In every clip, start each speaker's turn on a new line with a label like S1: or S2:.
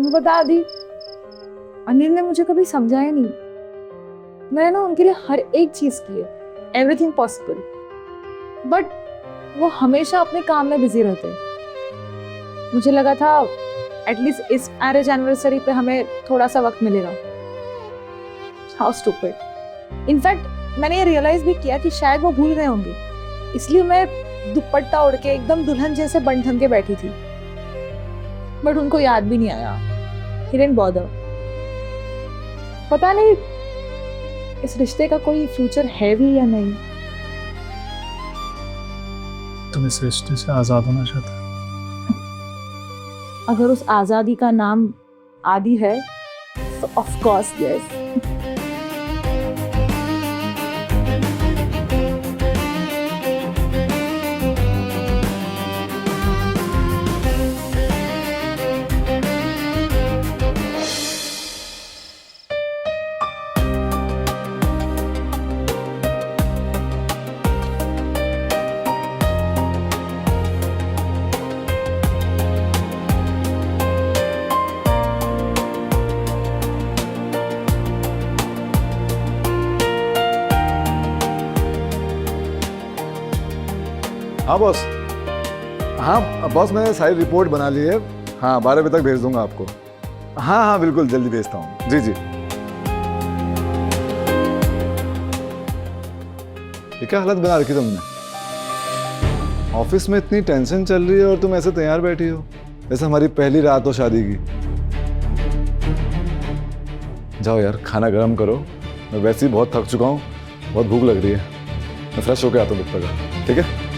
S1: तुम्हें बता आदि, अनिल ने मुझे कभी समझाया नहीं। मैंने ना उनके लिए हर एक चीज की है, एवरीथिंग पॉसिबल, बट वो हमेशा अपने काम में बिजी रहते हैं। मुझे लगा था एटलीस्ट इस मैरिज एनिवर्सरी पे हमें थोड़ा सा वक्त मिलेगा। How stupid. इनफैक्ट मैंने ये रियलाइज भी किया कि शायद वो भूल गए होंगे, इसलिए मैं दुपट्टा ओढ़ के एकदम दुल्हन जैसे बन ठन के बैठी थी। बट उनको याद भी नहीं आया। He didn't bother। पता नहीं इस रिश्ते का कोई फ्यूचर है भी या नहीं।
S2: तुम इस रिश्ते से आजाद होना चाहते हो?
S1: अगर उस आजादी का नाम आदि है तो ऑफ कोर्स यस।
S3: हाँ बॉस। हाँ बॉस, मैंने सारी रिपोर्ट बना ली है। हाँ 12 बजे तक भेज दूंगा आपको। हाँ हाँ बिल्कुल, जल्दी भेजता हूँ। जी जी। ये क्या हालत बना रखी तुमने? ऑफिस में इतनी टेंशन चल रही है और तुम ऐसे तैयार बैठी हो जैसे हमारी पहली रात हो शादी की। जाओ यार, खाना गर्म करो। मैं वैसे ही बहुत थक चुका हूँ, बहुत भूख लग रही है। मैं फ्रेश होके आता हूँ तब तक, ठीक है?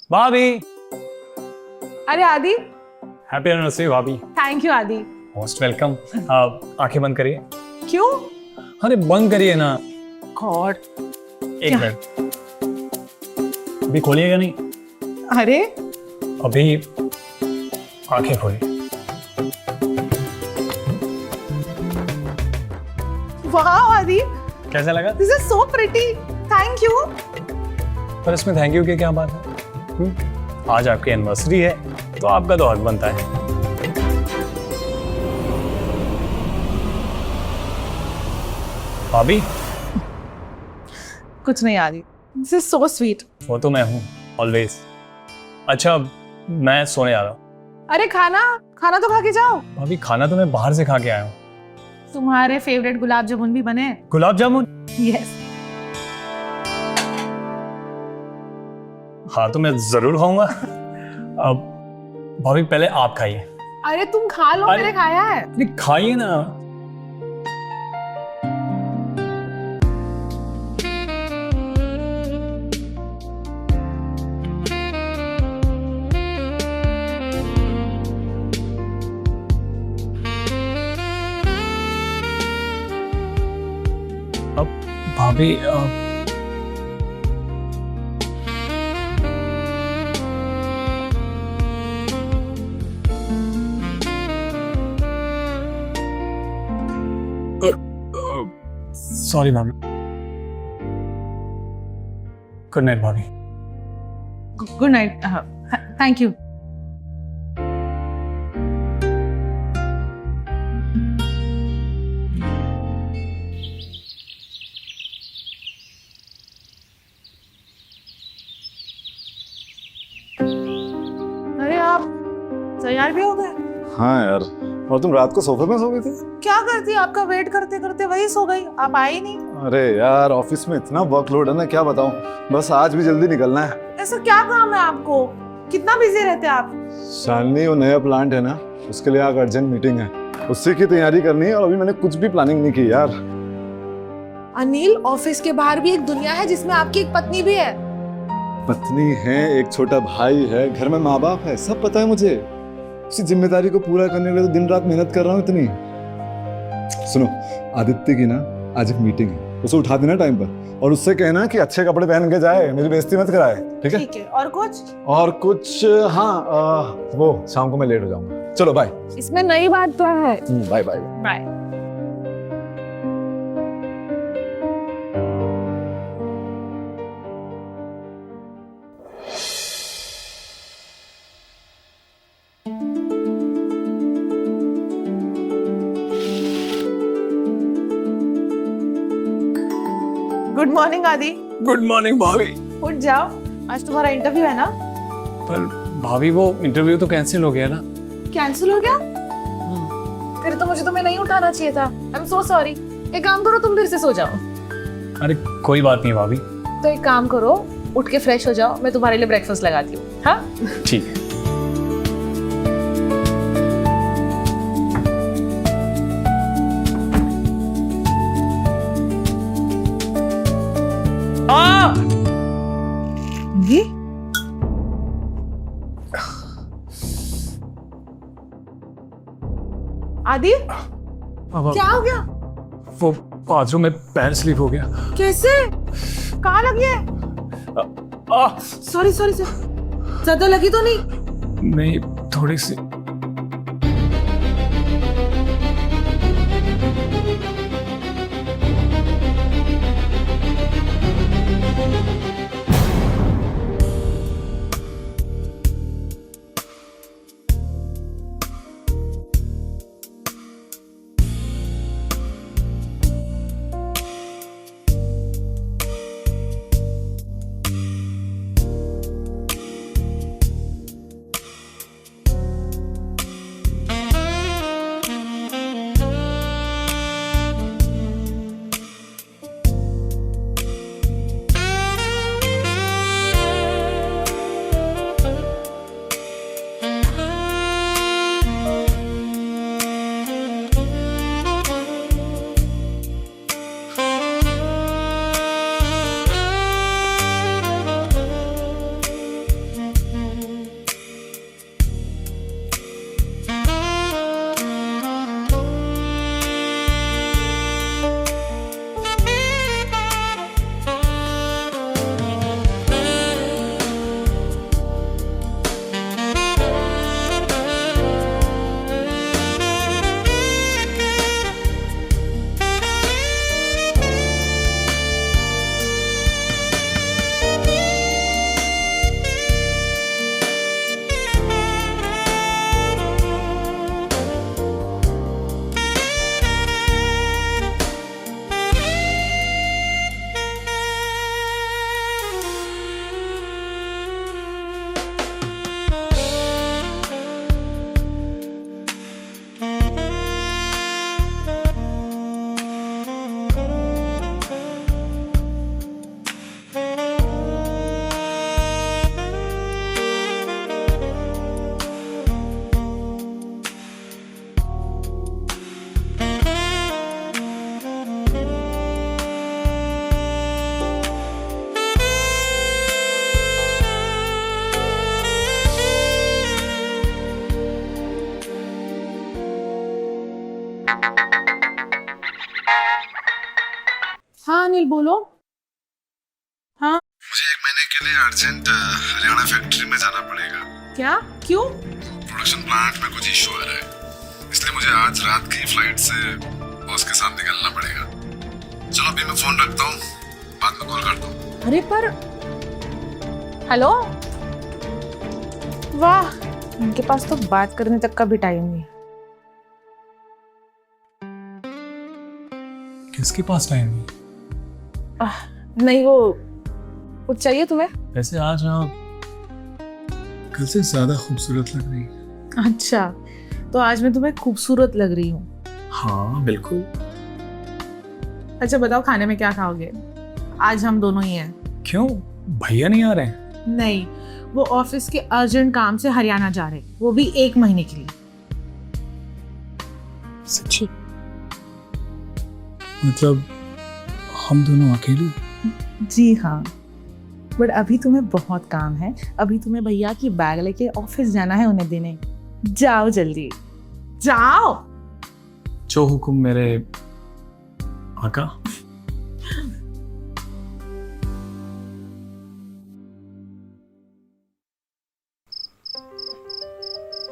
S2: भाभी।
S1: अरे आदि,
S2: हैप्पी एनिवर्सरी भाभी।
S1: थैंक यू आदि।
S2: Most welcome. आंखें बंद करिए।
S1: क्यों?
S2: अरे बंद करिए ना।
S1: गॉड।
S2: एक मिनट, अभी खोलिएगा नहीं?
S1: अरे
S2: अभी आंखें खोलिए।
S1: वाह आदि,
S2: कैसा लगा?
S1: This is so pretty. Thank you.
S2: पर इसमें थैंक यू की क्या बात है? आज आपकी एनिवर्सरी है तो आपका तो हक बनता है। भाभी
S1: कुछ नहीं आदि, दिस इज सो स्वीट।
S2: वो तो मैं हूँ ऑलवेज। अच्छा मैं सोने आ रहा हूँ।
S1: अरे खाना खाना तो खा के जाओ।
S2: भाभी खाना तो मैं बाहर से खा के आया हूँ।
S1: तुम्हारे फेवरेट गुलाब जामुन भी बने।
S2: गुलाब जामुन?
S1: यस।
S2: हाँ तो मैं जरूर खाऊंगा। अब भाभी पहले आप खाइए।
S1: अरे तुम खा लो, मैंने खाया है।
S2: अरे खाइए ना। अब भाभी सॉरी भाभी। गुड नाइट भाभी।
S1: Good night. Thank you. अरे आप तैयार भी हो गए?
S3: हाँ यार, और तुम रात को सोफे में सो गई थी?
S1: क्या करती, आपका वेट करते करते वही सो गई, आप आए ही नहीं।
S3: अरे यार, ऑफिस में इतना वर्कलोड है ना, क्या बताऊं। बस आज भी जल्दी निकलना है।
S1: ऐसा क्या काम है आपको? कितना बिजी रहते हैं आप?
S3: शालिनी, वो नया प्लांट है ना, उसके लिए आज अर्जेंट मीटिंग है, उसी की तैयारी करनी है। और अभी मैंने कुछ भी प्लानिंग नहीं की यार।
S1: अनिल, ऑफिस के बाहर भी एक दुनिया है जिसमें आपकी एक पत्नी भी है।
S3: पत्नी है, एक छोटा भाई है, घर में माँ बाप है, सब पता है मुझे। उसी जिम्मेदारी को पूरा करने के लिए तो दिन रात मेहनत कर रहा हूँ इतनी। सुनो, आदित्य की ना आज एक मीटिंग है, उसे उठा देना टाइम पर। और उससे कहना कि अच्छे कपड़े पहन के जाए, मेरी बेइज्जती मत कराए, ठीक है?
S4: ठीक है। और कुछ?
S3: और कुछ, हाँ, वो शाम को मैं लेट हो जाऊंगा। चलो बाय।
S1: इसमें नई बात तो है।
S3: Bye bye.
S1: Bye.
S4: Good morning Aadi.
S2: Good morning भाभी।
S4: उठ जाओ, आज तुम्हारा इंटरव्यू है ना?
S2: पर भाभी वो इंटरव्यू तो कैंसिल हो गया ना।
S4: कैंसिल हो गया?
S1: फिर तो मुझे तुम्हें नहीं उठाना चाहिए था। I am so sorry. एक काम करो, तुम फिर से सो जाओ।
S2: अरे कोई बात नहीं भाभी।
S1: तो एक काम करो, उठ के फ्रेश हो जाओ, मैं तुम्हारे लिए ब्रेकफास्ट लगाती हूँ। हाँ
S2: ठीक है।
S4: ये आदि, क्या हो गया?
S2: वो बाथरूम में पैर स्लिप हो गया।
S4: कैसे? कहाँ लगी है? सॉरी सॉरी सॉरी, ज्यादा लगी तो नहीं?
S2: नहीं, थोड़ी सी।
S4: हाँ अनिल बोलो। हाँ
S3: मुझे 1 महीने के लिए अर्जेंट हरियाणा फैक्ट्री में जाना पड़ेगा।
S4: क्या? क्यों?
S3: प्रोडक्शन प्लांट में कुछ इशू आ रहा है, इसलिए मुझे आज रात की फ्लाइट से बॉस के साथ निकलना पड़ेगा। चलो अभी मैं फोन रखता हूँ, बाद में कॉल करता हूँ।
S4: अरे पर
S1: हेलो। वाह, इनके पास तो बात करने तक का भी टाइम नहीं।
S2: किसके पास टाइम है?
S1: नहीं, वो कुछ चाहिए तुम्हें?
S2: वैसे आज आप कल से ज्यादा खूबसूरत लग रही है।
S4: अच्छा, तो आज मैं तुम्हें खूबसूरत लग रही हूँ?
S2: हाँ बिल्कुल।
S4: अच्छा बताओ, खाने में क्या खाओगे? आज हम दोनों ही हैं।
S2: क्यों, भैया नहीं आ रहे हैं?
S4: नहीं, वो ऑफिस के अर्जेंट काम से हरियाणा जा रहे, वो भी 1 महीने के लिए।
S2: सच्ची? मतलब हम दोनों अकेले?
S4: जी हाँ, बट अभी तुम्हें बहुत काम है। अभी तुम्हें भैया की बैग लेके ऑफिस जाना है उन्हें देने। जाओ जल्दी, जाओ।
S2: जो हुक्म मेरे आका।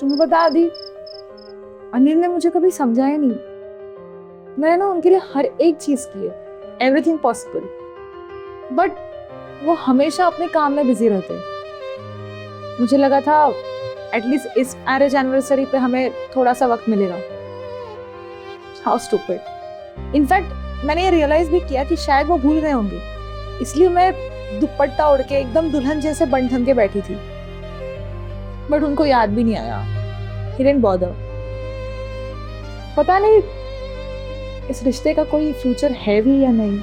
S1: तुम्हें पता आदि, अनिल ने मुझे कभी समझाया नहीं। मैंने ना उनके लिए हर एक चीज की है, एवरीथिंग पॉसिबल, बट वो हमेशा अपने काम में बिजी रहते हैं। मुझे लगा था एटलीस्ट इस मैरिज एनिवर्सरी पे हमें थोड़ा सा वक्त मिलेगा। How stupid. इनफैक्ट मैंने ये रियलाइज भी किया कि शायद वो भूल गए होंगे, इसलिए मैं दुपट्टा ओढ़ के एकदम दुल्हन जैसे बन ठन के बैठी थी। बट उनको याद भी नहीं आया। He didn't bother। पता नहीं इस रिश्ते का कोई फ्यूचर है भी या नहीं।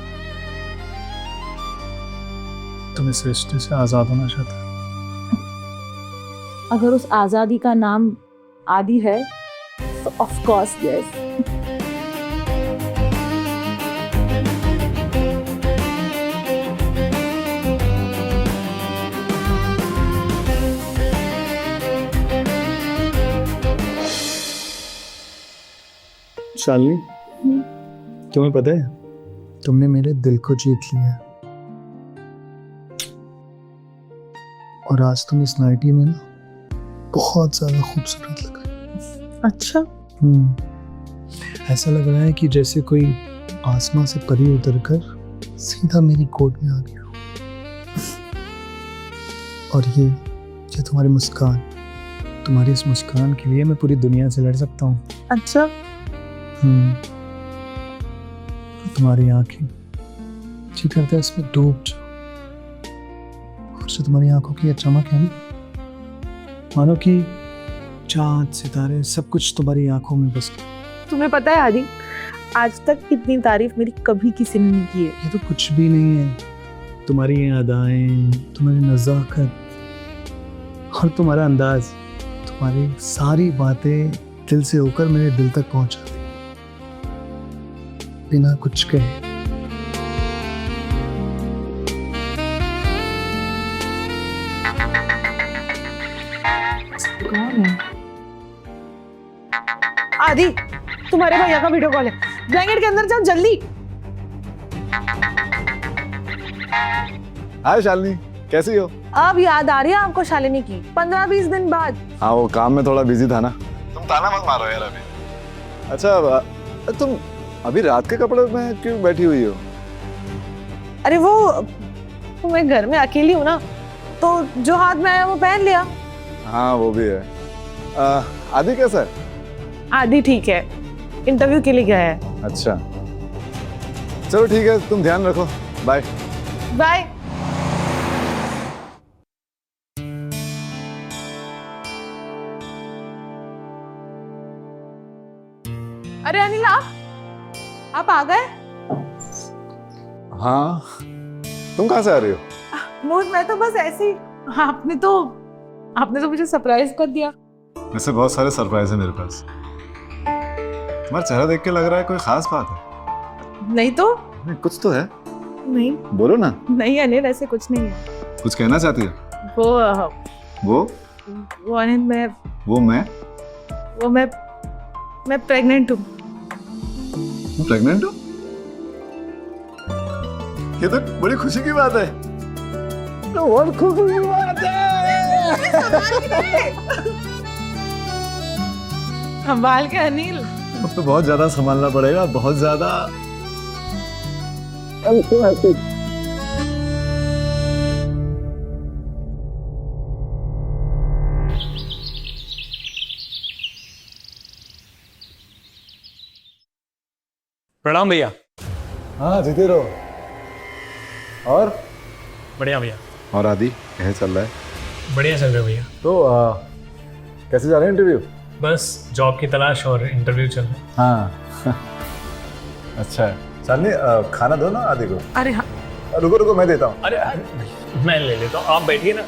S2: तुम इस रिश्ते से आजाद होना चाहते हो?
S1: अगर उस आजादी का नाम आदि है तो ऑफ कोर्स यस।
S2: शालिनी, तुम्हें पता है तुमने मेरे दिल को जीत लिया है। और आज तुम इस नाइटी में ना बहुत ज्यादा खूबसूरत लग रही हो।
S4: अच्छा,
S2: ऐसा लग रहा है कि जैसे कोई आसमां से परी उतरकर सीधा मेरी कोट में आ गया। और ये तुम्हारी मुस्कान, तुम्हारी इस मुस्कान के लिए मैं पूरी दुनिया से लड़ सकता हूँ।
S4: अच्छा,
S2: तुम्हारी आंखें जी करता है इसमें डूब जाओ। और जो तुम्हारी आंखों की ये चमक है ना, मानो कि चांद सितारे सब कुछ तुम्हारी आंखों में बस गया।
S4: तुम्हें पता है आदि, आज तक इतनी तारीफ मेरी कभी किसी ने नहीं की है।
S2: ये तो कुछ भी नहीं है। तुम्हारी ये अदाएं, तुम्हारी नज़ाकत और तुम्हारा अंदाज, तुम्हारी सारी बातें दिल से होकर मेरे दिल तक पहुंच जाती बिना कुछ कहे।
S1: कौन है?
S4: आदि, तुम्हारे भैया का वीडियो कॉल है, ब्लैंकेट के अंदर जाओ जल्दी।
S3: हाय शालिनी, कैसी हो?
S4: अब याद आ रही है आपको शालिनी की, 15-20 दिन बाद।
S3: हाँ, वो काम में थोड़ा बिजी था ना। तुम ताना मत मारो यार अभी। अच्छा, तुम अभी रात के कपड़े में क्यों बैठी हुई हो?
S4: अरे वो मैं घर में अकेली हूँ ना, तो जो हाथ में आया वो पहन लिया।
S3: हाँ, वो भी है। आदि कैसा है?
S4: आदि ठीक है, इंटरव्यू के लिए गया है।
S3: अच्छा, चलो ठीक है, तुम ध्यान रखो। Bye
S4: bye. अरे अनिल, आप आ गए?
S3: हाँ, तुम कहाँ से आ रही हो?
S4: मोहन, मैं तो बस ऐसे ही। आपने तो मुझे सरप्राइज कर दिया।
S3: वैसे बहुत सारे सरप्राइज है मेरे पास। तुम्हारा चेहरा देख के लग रहा है कोई खास बात है।
S4: नहीं तो
S3: नहीं, कुछ तो है।
S4: नहीं
S3: बोलो ना।
S4: नहीं अनिल, ऐसे कुछ नहीं है।
S3: कुछ कहना चाहती हो? वो
S4: अनिल, मैं प्रेग्नेंट हूँ।
S3: तुम प्रेग्नेंट हो? ये तो बड़ी खुशी की बात है। तो बहुत खुशी की बात है।
S4: संभाल के अनिल।
S3: अब तो बहुत ज्यादा संभालना पड़ेगा, बहुत ज्यादा।
S2: प्रणाम भैया।
S3: हाँ, जीते रहो। और
S2: बढ़िया भैया।
S3: और आदि कैसे चल रहा है?
S2: बढ़िया चल रहा है भैया।
S3: तो कैसे जा रहे हैं इंटरव्यू?
S2: बस जॉब की तलाश और इंटरव्यू चल रहा है।
S3: हाँ। अच्छा है। शालिनी, खाना दो ना आदि को।
S4: अरे हाँ,
S3: रुको रुको, मैं देता हूँ।
S2: अरे मैं ले लेता हूँ, आप बैठिए ना।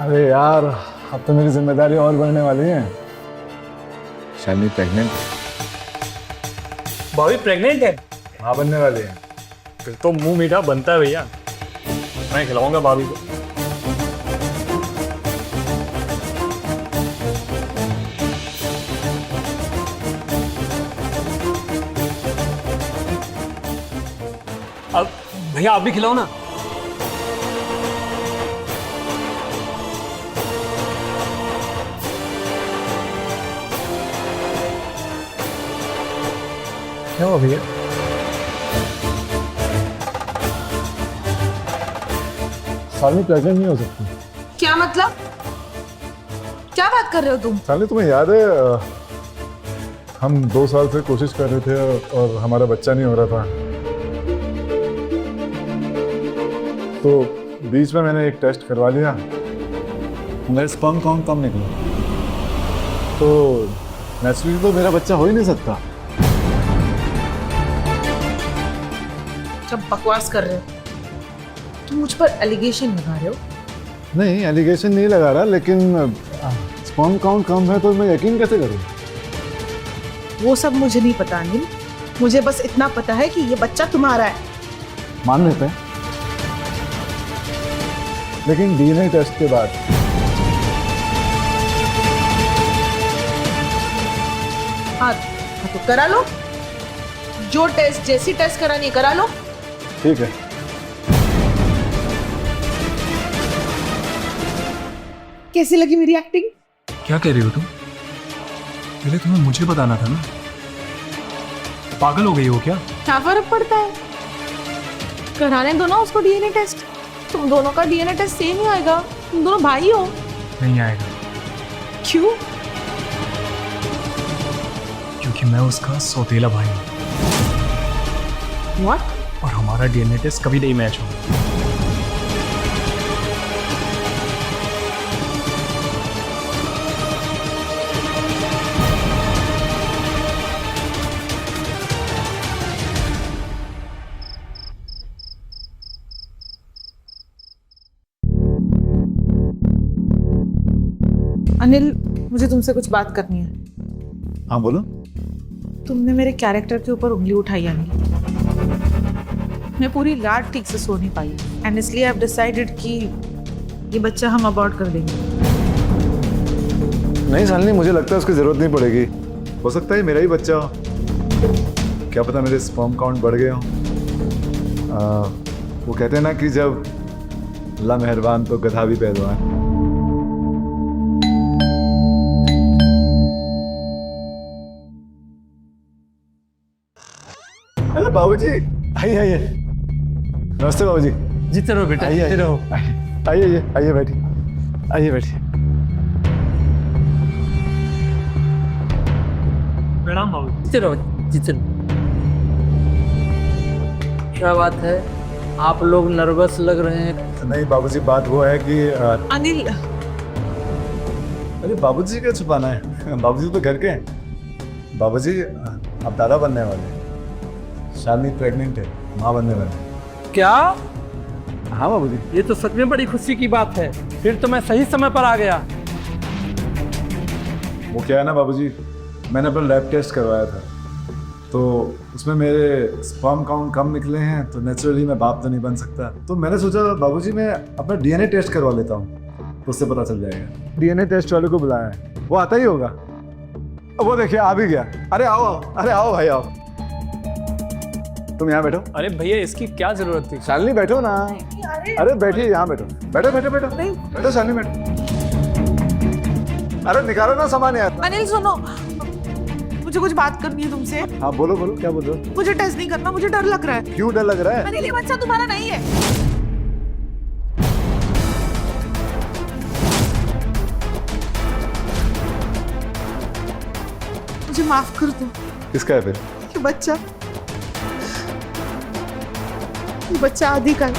S3: अरे यार, अब तो मेरी जिम्मेदारी और बढ़ने वाली है। शालिनी प्रेग्नेंट?
S2: भाभी प्रेग्नेंट है?
S3: माँ बनने वाली है।
S2: फिर तो मुंह मीठा बनता है भैया। मैं खिलाऊंगा भाभी को। अब भैया आप भी खिलाओ ना। क्या हुआ भैया? सालनी प्रेग्नेंट नहीं हो सकती।
S1: क्या मतलब? क्या बात कर रहे हो तुम?
S3: सालनी तुम्हें याद है हम 2 साल से कोशिश कर रहे थे और हमारा बच्चा नहीं हो रहा था, तो बीच में मैंने एक टेस्ट करवा लिया, मेरा स्पर्म काउंट कम निकला, तो नेचुरली तो मेरा बच्चा हो ही नहीं सकता।
S1: क्या बकवास कर रहे हो? तुम मुझ पर एलिगेशन लगा रहे हो?
S3: नहीं, एलिगेशन नहीं लगा रहा, लेकिन स्पर्म काउंट कम है तो मैं यकीन कैसे करूं?
S4: वो सब मुझे नहीं पता अनिल, मुझे बस इतना पता है कि ये बच्चा तुम्हारा है।
S3: मान लेते हैं, लेकिन डीएनए टेस्ट के बाद
S4: हाँ तो करा लो, जो टेस्ट जैसी टेस्ट करानी है करा लो।
S3: ठीक है।
S4: कैसी लगी मेरी एक्टिंग?
S2: क्या कह रही हो तुम? पहले तुम्हें मुझे बताना था ना। पागल हो गई हो क्या?
S1: क्या फर्क पड़ता है? कराने दो ना उसको डीएनए टेस्ट। तुम दोनों का डीएनए टेस्ट सेम ही आएगा, तुम दोनों भाई हो।
S2: नहीं आएगा,
S1: क्यों?
S2: क्योंकि मैं उसका सौतेला भाई हूँ
S1: What?
S2: और हमारा डीएनए टेस्ट कभी नहीं मैच होगा।
S4: अनिल, मुझे तुमसे कुछ बात करनी है।
S3: हाँ बोलो।
S4: तुमने मेरे कैरेक्टर के ऊपर उंगली उठाई अनिल। मैं पूरी रात ठीक से सो नहीं पाई एंड इसलिए आई हैव डिसाइडेड कि ये बच्चा हम अबॉर्ट कर देंगे।
S3: नहीं सालनी, मुझे लगता है उसकी जरूरत नहीं पड़ेगी। हो सकता है मेरा ही बच्चा हो, क्या पता मेरे स्पर्म काउंट बढ़ गए हो। वो कहते हैं ना कि जब अल्लाह मेहरबान तो गधा भी पहलवान। अरे बाबूजी, आइए आइए। नमस्ते बाबूजी।
S2: जीते रहो बेटा,
S3: आइए
S2: जीते रहो।
S3: आइए आइए बैठिए, आइए बैठिए।
S2: प्रणाम बाबू।
S5: जीते रहो, जीते रहो। क्या बात है, आप लोग नर्वस लग रहे हैं?
S3: नहीं बाबूजी, बात वो है कि
S4: अनिल,
S3: अरे बाबूजी क्या छुपाना है, बाबूजी तो घर के हैं। बाबूजी अब दादा बनने वाले हैं, शालिनी प्रेग्नेंट है, माँ बनने वाले हैं।
S5: क्या?
S3: हाँ बाबूजी।
S5: ये तो सच में बड़ी खुशी की बात है, फिर तो मैं सही समय पर आ गया।
S3: वो क्या है ना बाबूजी, मैंने अपना लैब टेस्ट करवाया था, तो उसमें मेरे स्पर्म काउंट कम निकले हैं, तो नेचुरली मैं बाप तो नहीं बन सकता। तो मैंने सोचा बाबूजी मैं अपना डीएनए टेस्ट करवा लेता हूँ, तो उससे पता चल जाएगा। डीएनए टेस्ट वाले को बुलाया है, वो आता ही होगा। वो देखिए आ भी गया। अरे आओ, अरे आओ भाई आओ। तुम यहाँ बैठो।
S5: अरे भैया, इसकी क्या जरूरत थी?
S3: शालिनी बैठो ना। अरे बैठिए, यहाँ बैठो, बैठो बैठो बैठो बैठो शालिनी बैठो। अरे निकालो ना सामान यार।
S4: अनिल सुनो, मुझे कुछ बात करनी है तुमसे।
S3: हाँ बोलो बोलो, क्या बोल रहे हो?
S4: मुझे टेस्ट नहीं करना, मुझे डर लग रहा है।
S3: क्यों डर लग रहा है?
S4: अनिल, ये बच्चा तुम्हारा नहीं है। मुझे माफ कर दो।
S3: किसका है फिर?
S4: ये बच्चा आदि का है।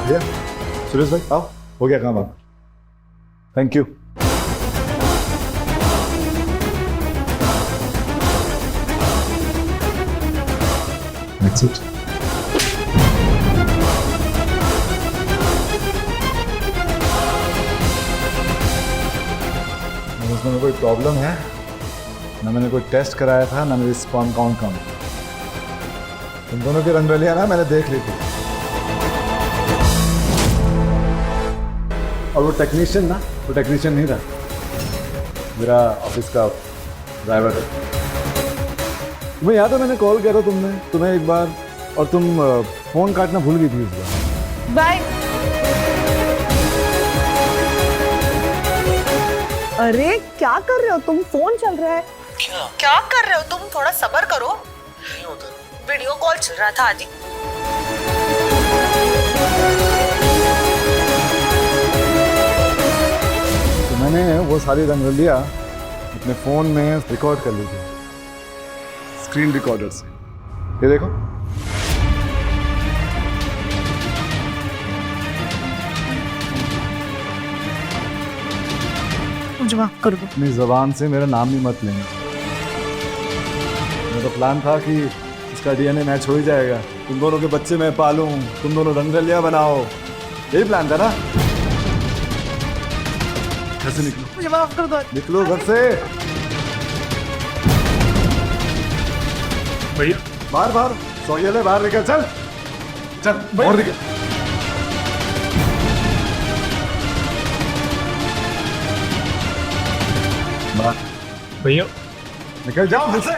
S3: भैया, सुरेश भाई आओ, हो गया काम आप। Thank you. That's it. उसमें कोई प्रॉब्लम है ना, मैंने कोई टेस्ट कराया था ना मेरी स्पर्म काउंट कम। तुम दोनों की रंगरलियां ना मैंने देख ली थी, और वो टेक्नीशियन ना, वो टेक्नीशियन नहीं था, मेरा ऑफिस का ड्राइवर था। तुम्हें याद है मैंने कॉल किया था तुम्हें एक बार, और तुम फ़ोन काटना भूल गई थी इस बार।
S4: बाय।
S6: अरे क्या कर रहे हो तुम? फोन चल रहा है। क्या कर रहे हो तुम? थोड़ा सब्र करो। वीडियो कॉल चल रहा था आदि।
S3: तो मैंने वो सारी रंगोलियाँ अपने फ़ोन में रिकॉर्ड कर ली थी, स्क्रीन रिकॉर्डर से। ये देखो,
S4: मुझे माफ कर दो।
S3: अपनी ज़बान से मेरा नाम ही मत लेना। मेरा प्लान था कि इसका डीएनए मैच हो ही जाएगा, तुम दोनों के बच्चे मैं पालूं, तुम दोनों रंगोलियाँ बनाओ, यही प्लान था ना। घर से निकलो,
S4: मुझे माफ कर दो।
S3: निकलो घर से।
S2: भैया
S3: बाहर बाहर सोयल बाहर निकल, चल चल और निकल। बाहर
S2: भैया
S3: निकल जाओ घर से।